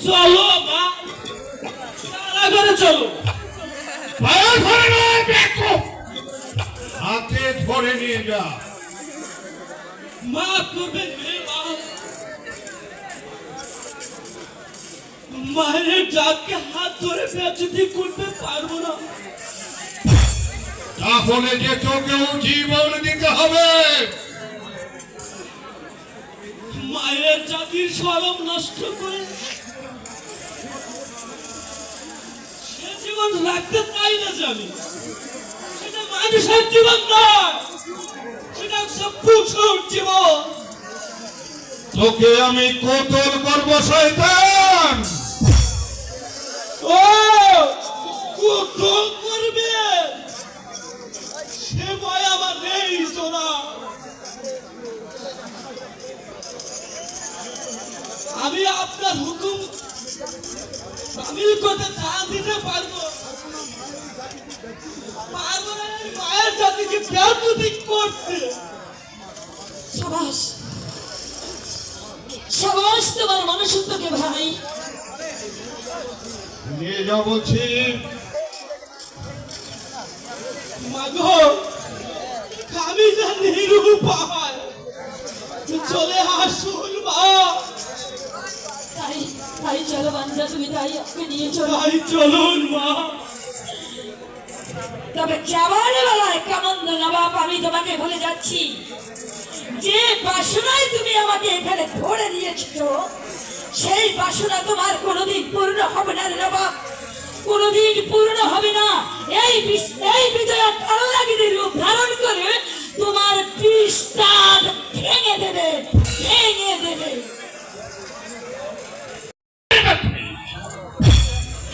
চলো মা, তাড়াতাড়ি চলো। হাতে ধরে নিয়ে যা। মা করবেন মা, মায়ের জাতকে হাত ধরে বেঁচে করতে পারবো না। তাহলে যে তোকেও জীবন দিতে হবে। মায়ের জাতির সরম নষ্ট করে সে জীবন রাখতে চাই না জানি, সেটা মানুষের জীবন নয়, সেটা সব পশুর জীবন। তোকে আমি কতল করব শয়তান। ও কতল করবে সে ভয় আমার নেই সোনা। আমি আপনার হুকুম সামিল করতে চান দিতে পারবো, পারবো না এই মায়ের জাতিকে ব্যাহতি করতে। সাবাস সাবাস তোমার মনুষ্যত্বকে ভাই। নিয়ে যা বলছি। মাগো আমি যা নিরুপায়, চলে আসুন মা। তাই তাই চলো বাঞ্জা, তুমি তাই ওকে নিয়ে চলো। তাই চলুন মা। তবে যাওয়ার বেলায় কামন্দ নবাব, আমি তোমাকে বলে যাচ্ছি, যে বাসনায় তুমি আমাকে এখানে ধরে দিয়েছো সেই বাসনা তোমার কোনোদিন পূর্ণ হবে না রে নবাব, কোনোদিন পূর্ণ হবে না। এই বিজয়া কাল্লাগিরির রূপ ধারণ করে তোমার পৃষ্ঠান ভেঙে দেবে, ভেঙে দেবে।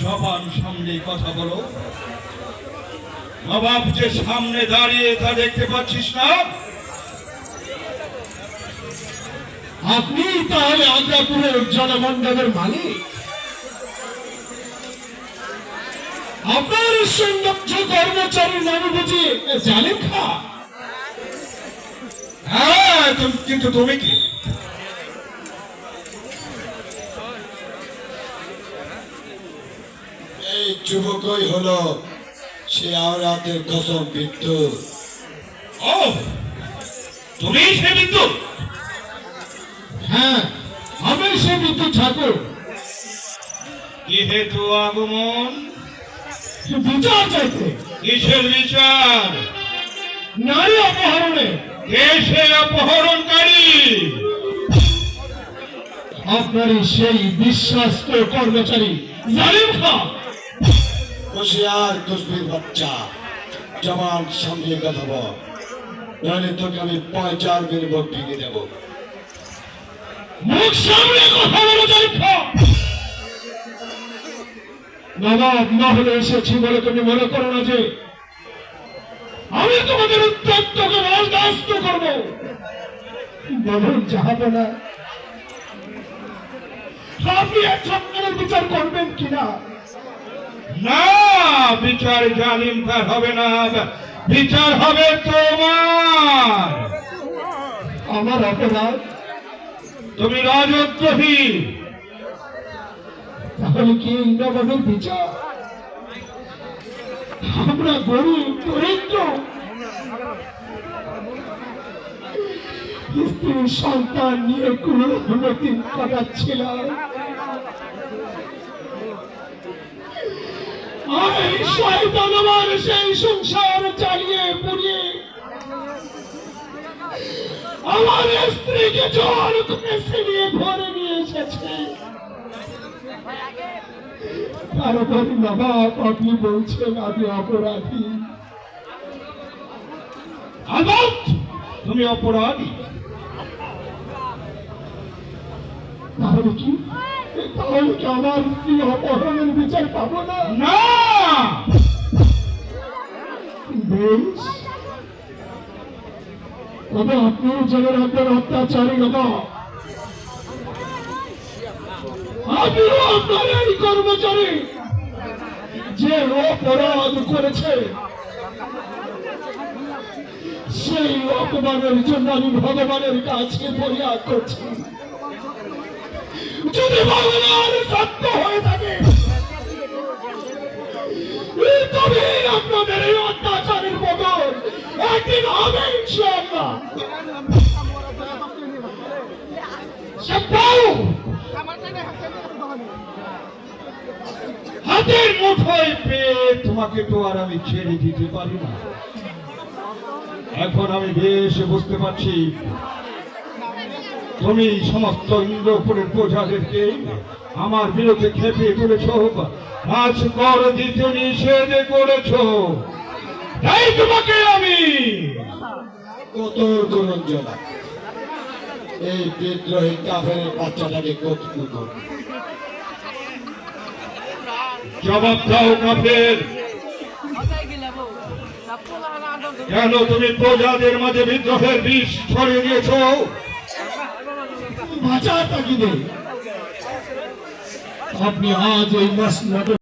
জবান সামনে কথা বলো। নবাব যে সামনে দাঁড়িয়ে তা দেখতে পাচ্ছিস না? আপনি তাহলে আগ্রাপুরের জনমণ্ডলের মালিক? আপনার সৌন্দর্য কর্মচারী নাম বুঝি জালিম খা? হ্যাঁ, কিন্তু তুমি কি? এই যুবকই হলো সে আওরাতের কসম বিদ্যুৎ। ও, তুমি সে বিদ্যুৎ? হ্যাঁ, আমি সে বিদ্যুৎ ঠাকুর। কি হেতু আগমন? বিচার চাইতে। কিসের বিচার? নারী অপহরণে। কে সে অপহরণকারী? আপনারই সেই বিশ্বাস্ত কর্মচারী জালিম খা। হুঁশিয়ার কুসবির বাচ্চা, জবান সামনে কথা বল, নাহলে তোকে আমি 5-4 দিন মুখ ভেঙে দেব। মুখ সামনে কথা বলো জালিম খা। নবাব মহলে এসেছি বলে তুমি মনে করো না যে আমি তোমাদের উত্তপ্তকে বরদাস্ত করব। বলুন যাবো না, আপনি এক সপ্তাহের বিচার করবেন কিনা? না, বিচার জালিম কার হবে না, বিচার হবে তোমার। আমার অপরাধ? তুমি রাজদ্রোহী। তাহলে কি নবাবের বিচার? আমরা গরিব দরিদ্র, স্ত্রী সন্তান নিয়ে কোনো দিন কাটাচ্ছিলাম। এই শয়তান আমার সেই সংসার চালিয়ে পুড়িয়ে আমার স্ত্রীকে জোর করে ছিনিয়ে ধরে নিয়ে এসেছে। তারপরে নবাব আপনি বলছেন আমি অপরাধী? আদালত, তুমি অপরাধী? তাহলে কি আমার স্ত্রী অপহরণের বিচার পাবো না? না, বেশ, তবে আপনিও জেনে রাখবেন অত্যাচারী নবাব, আপনিও আপনার এই কর্মচারী যে অপরাধ করেছে সেই অপমানের জন্য আমি ভগবানের কাছে ফরিয়াদ করছি। যদি ভগবান সত্য হয়ে থাকে তবে আপনাদের এই অত্যাচারের বদল একদিন হবে ইনশাআল্লাহ। সবাই হাতের মুঠোয় পেয়ে তোমাকে তো আর আমি ছেড়ে দিতে পারি না। এখন আমি বেশ বুঝতে পারছি তুমি সমস্ত ইন্দ্রপুরের প্রজাদেরকে আমার বিরুদ্ধে খেপিয়ে তুলেছ, রাজকর দিতে নিষেধ করেছ। তাই তোমাকে আমি কত করুন জনা এই বিদ্রোহী কাফের বাচ্চাটাকে কতটুকু করুন। জবাব দাও কাফের, কেন তুমি প্রজাদের মাঝে বিদ্রোহের বিষ ছড়িয়ে দিয়েছ? বাঁচার তাগিদে আপনি আজ এই মসনদে